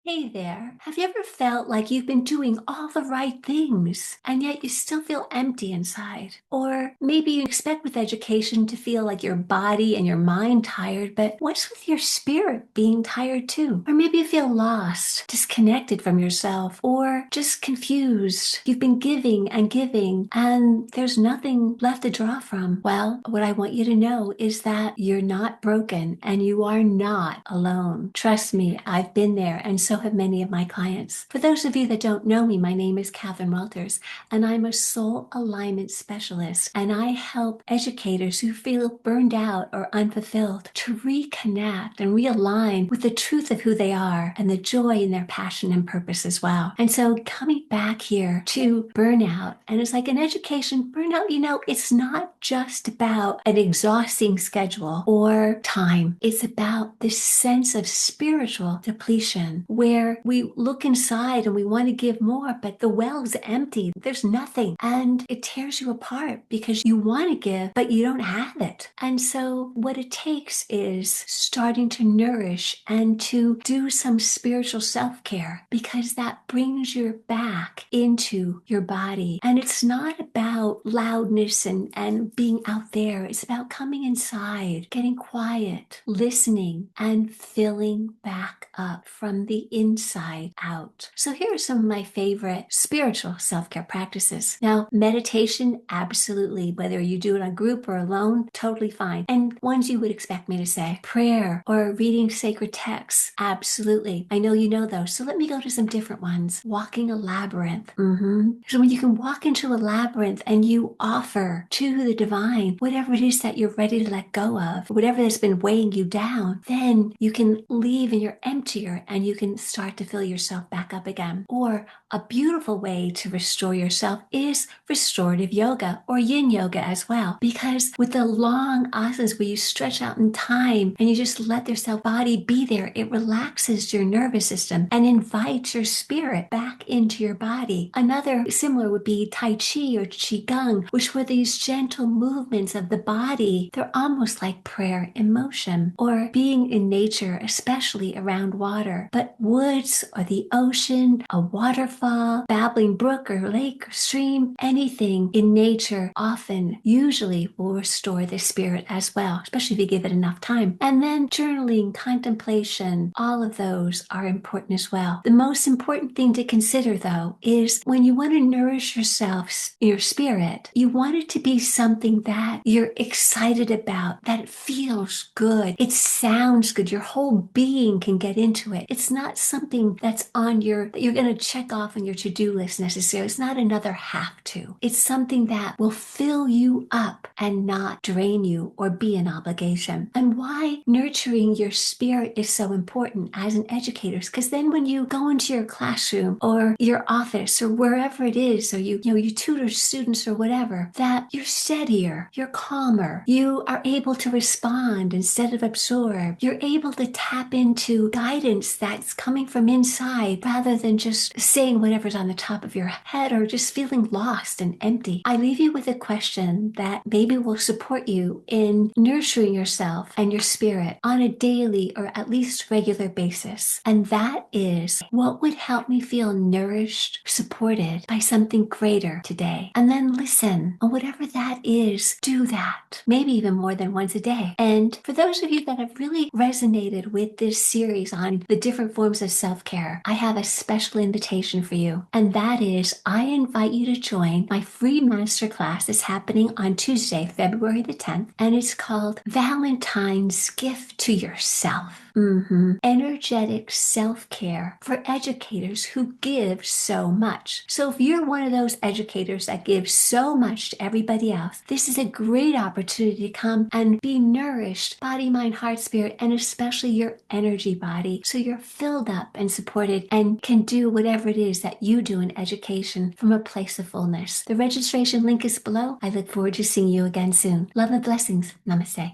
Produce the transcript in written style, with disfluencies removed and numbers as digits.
Hey there. Have you ever felt like you've been doing all the right things and yet you still feel empty inside? Or maybe you expect with education to feel like your body and your mind tired, but what's with your spirit being tired too? Or maybe you feel lost, disconnected from yourself, or just confused. You've been giving and there's nothing left to draw from. Well, what I want you to know is that you're not broken and you are not alone. Trust me, I've been there and so have many of my clients. For those of you that don't know me, my name is Catherine Walters, and I'm a soul alignment specialist. And I help educators who feel burned out or unfulfilled to reconnect and realign with the truth of who they are and the joy in their passion and purpose as well. And so coming back here to burnout, and it's like an education burnout, it's not just about an exhausting schedule or time. It's about this sense of spiritual depletion where we look inside and we want to give more, but the well's empty. There's nothing. And it tears you apart because you want to give, but you don't have it. And so what it takes is starting to nourish and to do some spiritual self-care because that brings you back into your body. And it's not about loudness and being out there. It's about coming inside, getting quiet, listening, and filling back up from the inside out. So here are some of my favorite spiritual self-care practices. Now, meditation, absolutely. Whether you do it on group or alone, totally fine. And ones you would expect me to say. Prayer or reading sacred texts, absolutely. I know you know those. So let me go to some different ones. Walking a labyrinth. So when you can walk into a labyrinth and you offer to the divine whatever it is that you're ready to let go of, whatever that's been weighing you down, then you can leave and you're emptier and you can start to fill yourself back up again. Or a beautiful way to restore yourself is restorative yoga or yin yoga as well. Because with the long asanas where you stretch out in time and you just let your self body be there, it relaxes your nervous system and invites your spirit back into your body. Another similar would be Tai Chi or Qigong, which were these gentle movements of the body. They're almost like prayer in motion. Or being in nature, especially around water, but woods or the ocean, a waterfall, babbling brook or lake or stream, anything in nature often, usually will restore the spirit as well, especially if you give it enough time. And then journaling, contemplation, all of those are important as well. The most important thing to consider though is when you want to nourish yourself, your spirit, you want it to be something that you're excited about, that it feels good, it sounds good, your whole being can get into it. It's not something that's that you're going to check off on your to-do list necessarily. It's not another have to. It's something that will fill you up and not drain you or be an obligation. And why nurturing your spirit is so important as an educator, because then when you go into your classroom or your office or wherever it is, or you tutor students or whatever, that you're steadier, you're calmer, you are able to respond instead of absorb. You're able to tap into guidance that's coming from inside rather than just saying whatever's on the top of your head or just feeling lost and empty. I leave you with a question that maybe will support you in nurturing yourself and your spirit on a daily or at least regular basis. And that is, what would help me feel nourished, supported by something greater today? And then listen, and whatever that is, do that. Maybe even more than once a day. And for those of you that have really resonated with this series on the different forms of self-care, I have a special invitation for you. And that is, I invite you to join my free masterclass that's happening on Tuesday, February the 10th. And it's called Valentine's Gift to Yourself. Energetic self-care for educators who give so much. So if you're one of those educators that give so much to everybody else, this is a great opportunity to come and be nourished, body, mind, heart, spirit, and especially your energy body. So you're filled up and supported and can do whatever it is that you do in education from a place of fullness. The registration link is below. I look forward to seeing you again soon. Love and blessings. Namaste.